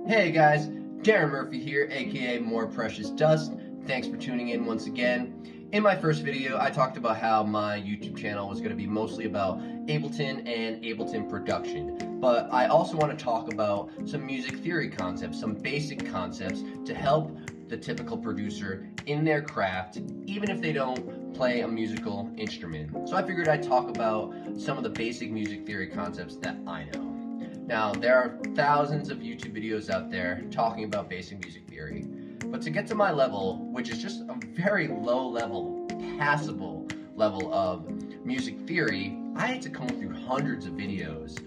Hey guys, Darren Murphy here, aka More Precious Dust. Thanks for tuning in once again. In my first video, I talked about how my YouTube channel was going to be mostly about Ableton and Ableton production. But I also want to talk about some music theory concepts, some basic concepts to help the typical producer in their craft, even if they don't play a musical instrument. So I figured I'd talk about some of the basic music theory concepts that I know. Now, there are thousands of YouTube videos out there talking about basic music theory, but to get to my level, which is just a very low level, passable level of music theory, I had to comb through hundreds of videos,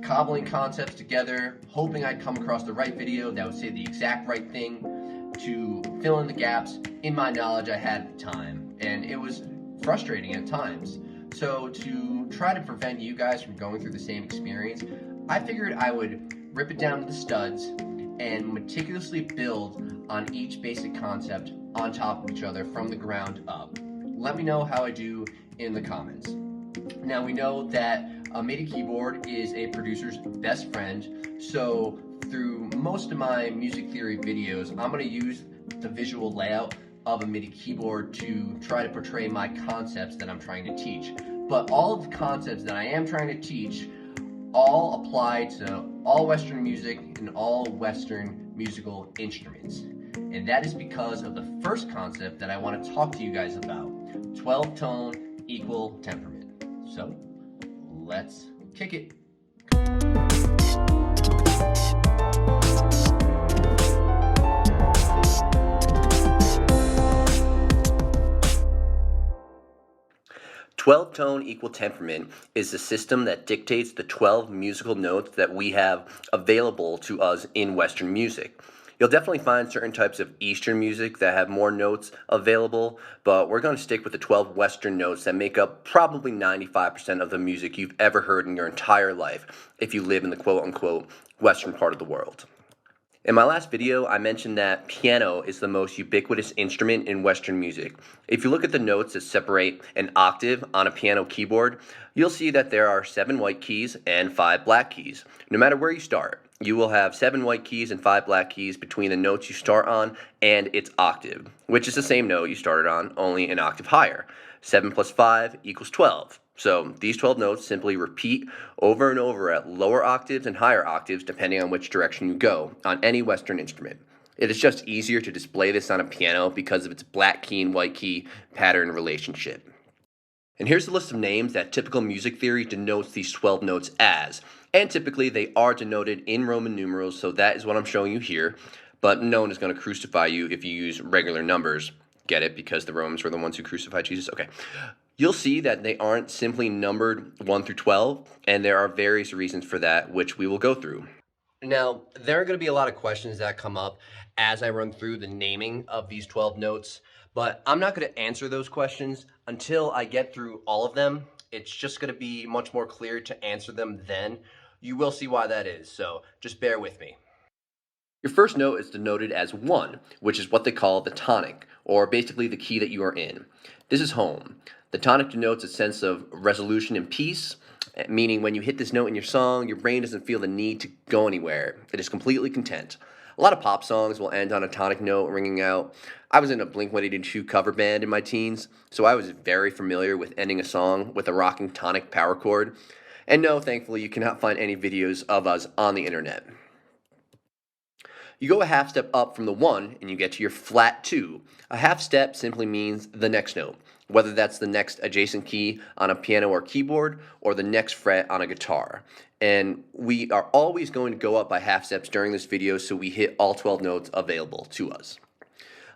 cobbling concepts together, hoping I'd come across the right video that would say the exact right thing to fill in the gaps in my knowledge I had at the time, and it was frustrating at times. So to try to prevent you guys from going through the same experience, I figured I would rip it down to the studs and meticulously build on each basic concept on top of each other from the ground up. Let me know how I do in the comments. Now, we know that a MIDI keyboard is a producer's best friend, so through most of my music theory videos, I'm going to use the visual layout of a MIDI keyboard to try to portray my concepts that I'm trying to teach. But all of the concepts that I am trying to teach all apply to all Western music and all Western musical instruments. And that is because of the first concept that I want to talk to you guys about, 12-tone equal temperament. So, let's kick it. 12-tone equal temperament is the system that dictates the 12 musical notes that we have available to us in Western music. You'll definitely find certain types of Eastern music that have more notes available, but we're going to stick with the 12 Western notes that make up probably 95% of the music you've ever heard in your entire life if you live in the quote-unquote Western part of the world. In my last video, I mentioned that piano is the most ubiquitous instrument in Western music. If you look at the notes that separate an octave on a piano keyboard, you'll see that there are 7 white keys and 5 black keys. No matter where you start, you will have 7 white keys and 5 black keys between the notes you start on and its octave, which is the same note you started on, only an octave higher. 7 plus 5 equals 12. So these 12 notes simply repeat over and over at lower octaves and higher octaves depending on which direction you go on any Western instrument. It is just easier to display this on a piano because of its black key and white key pattern relationship. And here's the list of names that typical music theory denotes these 12 notes as. And typically they are denoted in Roman numerals, so that is what I'm showing you here. But no one is going to crucify you if you use regular numbers. Get it? Because the Romans were the ones who crucified Jesus? Okay. You'll see that they aren't simply numbered 1 through 12, and there are various reasons for that, which we will go through. Now, there are going to be a lot of questions that come up as I run through the naming of these 12 notes, but I'm not going to answer those questions until I get through all of them. It's just going to be much more clear to answer them then. You will see why that is, so just bear with me. Your first note is denoted as 1, which is what they call the tonic, or basically the key that you are in. This is home. The tonic denotes a sense of resolution and peace, meaning when you hit this note in your song, your brain doesn't feel the need to go anywhere. It is completely content. A lot of pop songs will end on a tonic note ringing out. I was in a Blink-182 cover band in my teens, so I was very familiar with ending a song with a rocking tonic power chord. And no, thankfully, you cannot find any videos of us on the internet. You go a half step up from the 1 and you get to your flat 2. A half step simply means the next note, whether that's the next adjacent key on a piano or keyboard or the next fret on a guitar. And we are always going to go up by half steps during this video so we hit all 12 notes available to us.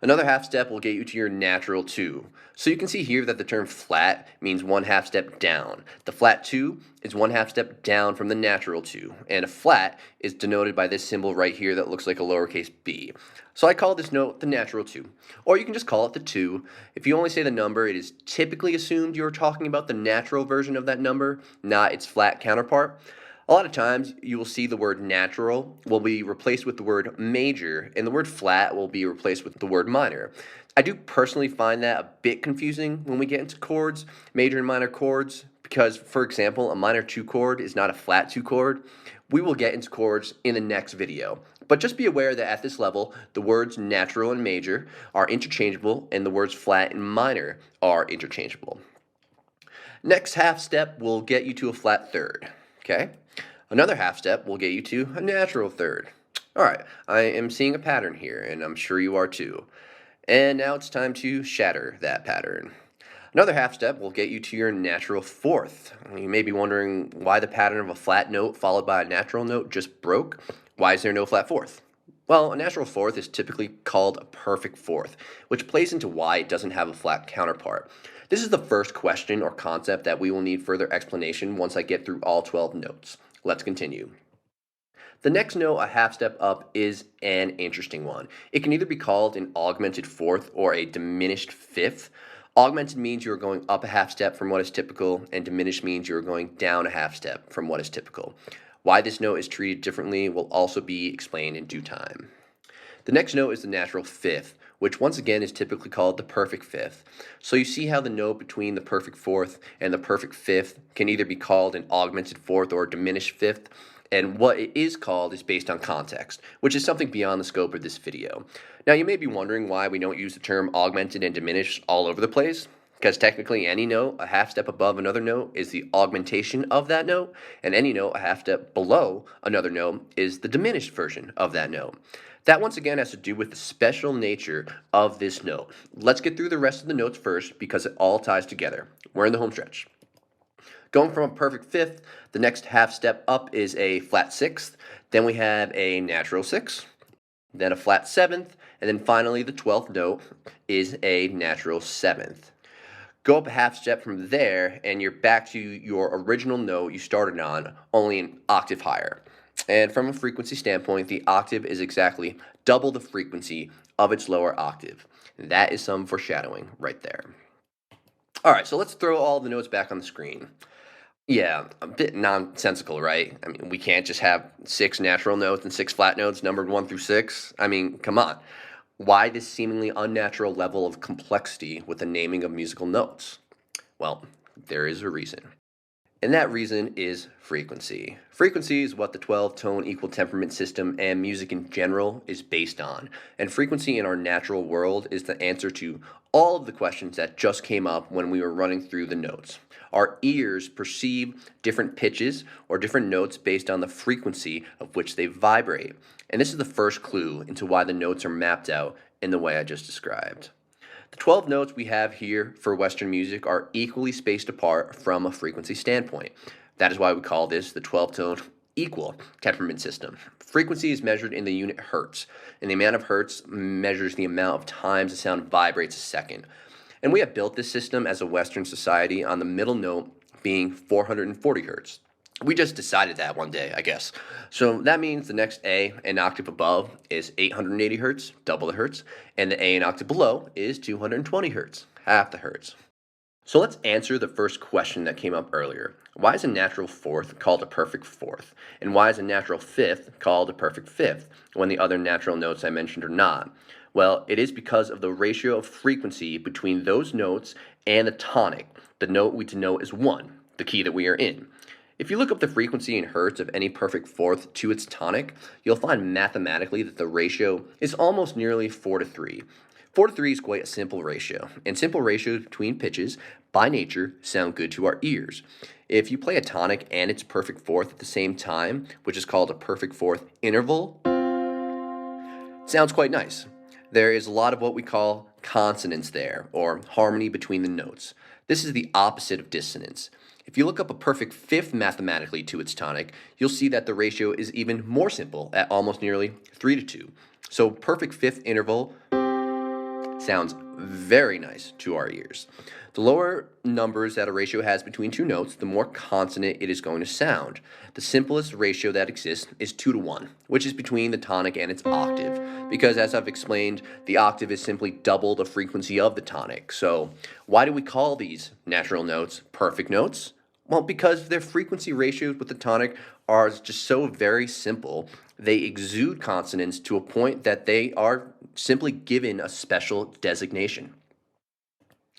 Another half step will get you to your natural 2. So you can see here that the term flat means 1 half step down. The flat 2 is 1 half step down from the natural 2. And a flat is denoted by this symbol right here that looks like a lowercase b. So I call this note the natural 2. Or you can just call it the 2. If you only say the number, it is typically assumed you're talking about the natural version of that number, not its flat counterpart. A lot of times you will see the word natural will be replaced with the word major, and the word flat will be replaced with the word minor. I do personally find that a bit confusing when we get into chords, major and minor chords, because, for example, a minor 2 chord is not a flat 2 chord, We will get into chords in the next video, but just be aware that at this level, the words natural and major are interchangeable and the words flat and minor are interchangeable. Next half step will get you to a flat third, okay? Another half step will get you to a natural third. All right, I am seeing a pattern here, and I'm sure you are too. And now it's time to shatter that pattern. Another half step will get you to your natural fourth. You may be wondering why the pattern of a flat note followed by a natural note just broke. Why is there no flat fourth? Well, a natural fourth is typically called a perfect fourth, which plays into why it doesn't have a flat counterpart. This is the first question or concept that we will need further explanation once I get through all 12 notes. Let's continue. The next note a half step up is an interesting one. It can either be called an augmented fourth or a diminished fifth. Augmented means you are going up a half step from what is typical, and diminished means you are going down a half step from what is typical. Why this note is treated differently will also be explained in due time. The next note is the natural fifth, which once again is typically called the perfect fifth. So you see how the note between the perfect fourth and the perfect fifth can either be called an augmented fourth or a diminished fifth, and what it is called is based on context, which is something beyond the scope of this video. Now you may be wondering why we don't use the term augmented and diminished all over the place, because technically any note a half step above another note is the augmentation of that note, and any note a half step below another note is the diminished version of that note. That once again has to do with the special nature of this note. Let's get through the rest of the notes first because it all ties together. We're in the home stretch. Going from a perfect fifth, the next half step up is a flat sixth, then we have a natural sixth, then a flat seventh, and then finally the 12th note is a natural seventh. Go up a half step from there and you're back to your original note you started on, only an octave higher. And from a frequency standpoint, the octave is exactly double the frequency of its lower octave. And that is some foreshadowing right there. All right, so let's throw all the notes back on the screen. Yeah, a bit nonsensical, right? I mean, we can't just have 6 natural notes and 6 flat notes numbered 1 through 6. I mean, come on. Why this seemingly unnatural level of complexity with the naming of musical notes? Well, there is a reason. And that reason is frequency. Frequency is what the 12-tone equal temperament system and music in general is based on. And frequency in our natural world is the answer to all of the questions that just came up when we were running through the notes. Our ears perceive different pitches or different notes based on the frequency of which they vibrate. And this is the first clue into why the notes are mapped out in the way I just described. The 12 notes we have here for Western music are equally spaced apart from a frequency standpoint. That is why we call this the 12-tone equal temperament system. Frequency is measured in the unit hertz, and the amount of hertz measures the amount of times the sound vibrates a second. And we have built this system as a Western society on the middle note being 440 hertz. We just decided that one day, I guess. So that means the next A, an octave above, is 880 hertz, double the hertz, and the A an octave below is 220 hertz, half the hertz. So let's answer the first question that came up earlier. Why is a natural fourth called a perfect fourth? And why is a natural fifth called a perfect fifth when the other natural notes I mentioned are not? Well, it is because of the ratio of frequency between those notes and the tonic, the note we denote as 1, the key that we are in. If you look up the frequency in hertz of any perfect fourth to its tonic, you'll find mathematically that the ratio is almost nearly 4 to 3. 4 to 3 is quite a simple ratio, and simple ratios between pitches, by nature, sound good to our ears. If you play a tonic and its perfect fourth at the same time, which is called a perfect fourth interval, it sounds quite nice. There is a lot of what we call consonance there, or harmony between the notes. This is the opposite of dissonance. If you look up a perfect fifth mathematically to its tonic, you'll see that the ratio is even more simple at almost nearly 3 to 2. So perfect fifth interval sounds very nice to our ears. The lower numbers that a ratio has between two notes, the more consonant it is going to sound. The simplest ratio that exists is 2 to 1, which is between the tonic and its octave, because as I've explained, the octave is simply double the frequency of the tonic. So why do we call these natural notes perfect notes? Well, because their frequency ratios with the tonic are just so very simple, they exude consonance to a point that they are simply given a special designation.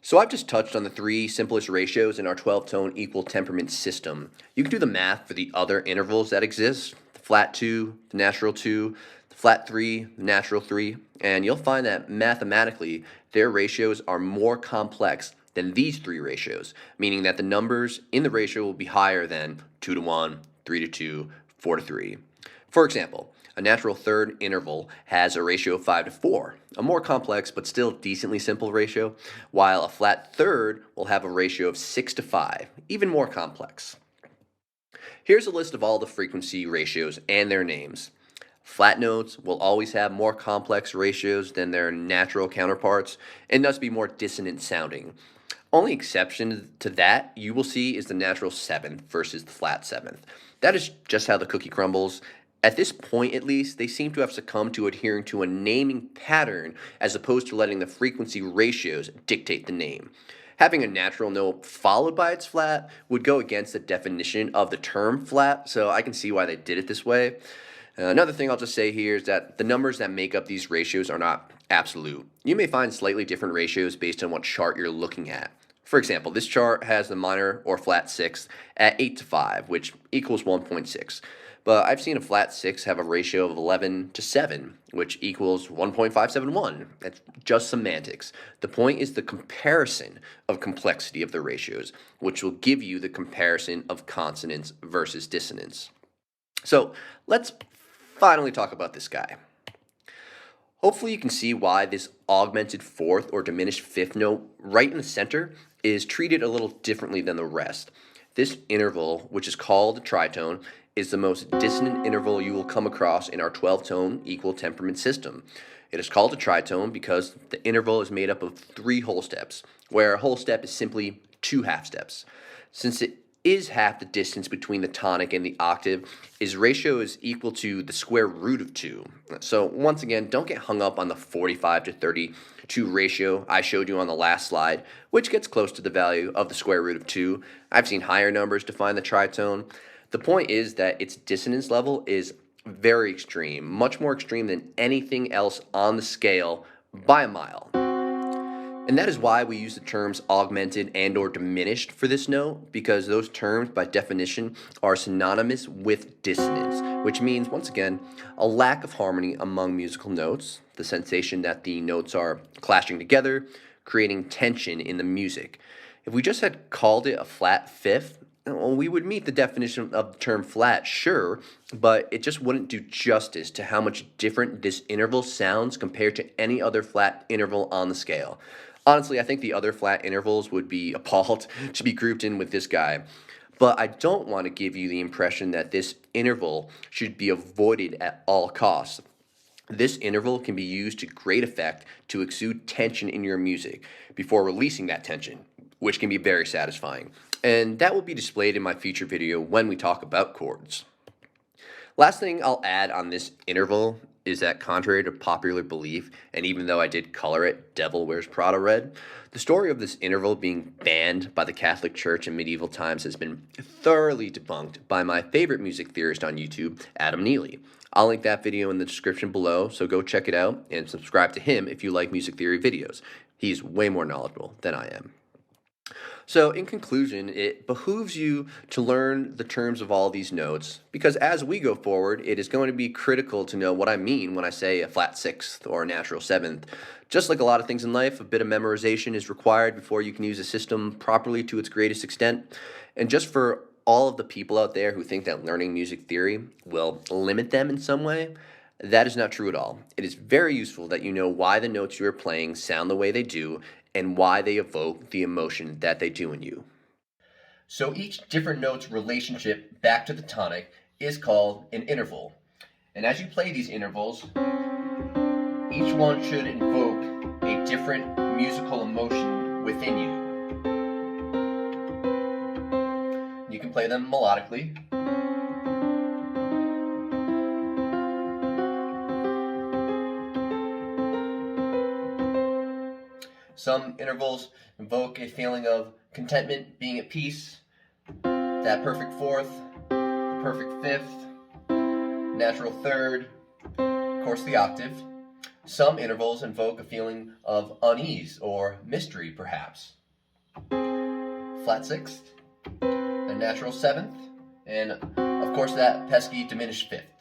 So I've just touched on the 3 simplest ratios in our 12-tone equal temperament system. You can do the math for the other intervals that exist, flat 2, the natural 2, the flat 3, the natural 3, and you'll find that mathematically their ratios are more complex than these three ratios, meaning that the numbers in the ratio will be higher than 2 to 1, 3 to 2, 4 to 3. For example, a natural third interval has a ratio of 5 to 4, a more complex but still decently simple ratio, while a flat third will have a ratio of 6 to 5, even more complex. Here's a list of all the frequency ratios and their names. Flat notes will always have more complex ratios than their natural counterparts and thus be more dissonant sounding. Only exception to that you will see is the natural seventh versus the flat seventh. That is just how the cookie crumbles. At this point, at least, they seem to have succumbed to adhering to a naming pattern as opposed to letting the frequency ratios dictate the name. Having a natural note followed by its flat would go against the definition of the term flat, so I can see why they did it this way. Another thing I'll just say here is that the numbers that make up these ratios are not absolute. You may find slightly different ratios based on what chart you're looking at. For example, this chart has the minor or flat sixth at 8 to 5, which equals 1.6. But I've seen a flat 6 have a ratio of 11 to 7, which equals 1.571. That's just semantics. The point is the comparison of complexity of the ratios, which will give you the comparison of consonance versus dissonance. So let's finally talk about this guy. Hopefully you can see why this augmented fourth or diminished fifth note right in the center is treated a little differently than the rest. This interval, which is called a tritone, is the most dissonant interval you will come across in our 12-tone equal temperament system. It is called a tritone because the interval is made up of 3 whole steps, where a whole step is simply 2 half steps. Since it is half the distance between the tonic and the octave, its ratio is equal to the square root of 2. So once again, don't get hung up on the 45 to 32 ratio I showed you on the last slide, which gets close to the value of the square root of 2. I've seen higher numbers define the tritone. The point is that its dissonance level is very extreme, much more extreme than anything else on the scale by a mile. And that is why we use the terms augmented and or diminished for this note, because those terms by definition are synonymous with dissonance, which means, once again, a lack of harmony among musical notes, the sensation that the notes are clashing together, creating tension in the music. If we just had called it a flat fifth, well, we would meet the definition of the term flat, sure, but it just wouldn't do justice to how much different this interval sounds compared to any other flat interval on the scale. Honestly, I think the other flat intervals would be appalled to be grouped in with this guy. But I don't want to give you the impression that this interval should be avoided at all costs. This interval can be used to great effect to exude tension in your music before releasing that tension, which can be very satisfying. And that will be displayed in my future video when we talk about chords. Last thing I'll add on this interval is that contrary to popular belief, and even though I did color it Devil Wears Prada red, the story of this interval being banned by the Catholic Church in medieval times has been thoroughly debunked by my favorite music theorist on YouTube, Adam Neely. I'll link that video in the description below, so go check it out and subscribe to him if you like music theory videos. He's way more knowledgeable than I am. So in conclusion, it behooves you to learn the terms of all these notes because as we go forward, it is going to be critical to know what I mean when I say a flat sixth or a natural seventh. Just like a lot of things in life, a bit of memorization is required before you can use a system properly to its greatest extent. And just for all of the people out there who think that learning music theory will limit them in some way, that is not true at all. It is very useful that you know why the notes you are playing sound the way they do and why they evoke the emotion that they do in you. So each different note's relationship back to the tonic is called an interval. And as you play these intervals, each one should invoke a different musical emotion within you. You can play them melodically. Some intervals invoke a feeling of contentment, being at peace, that perfect fourth, the perfect fifth, natural third, of course the octave. Some intervals invoke a feeling of unease or mystery, perhaps. Flat sixth, a natural seventh, and of course that pesky diminished fifth.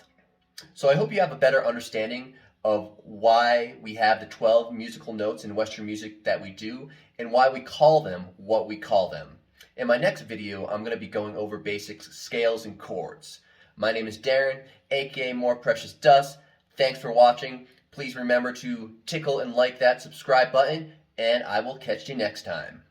So I hope you have a better understanding of why we have the 12 musical notes in Western music that we do and why we call them what we call them. In my next video, I'm going to be going over basics, scales, and chords. My name is Darren, aka More Precious Dust. Thanks for watching. Please remember to tickle and like that subscribe button, and I will catch you next time.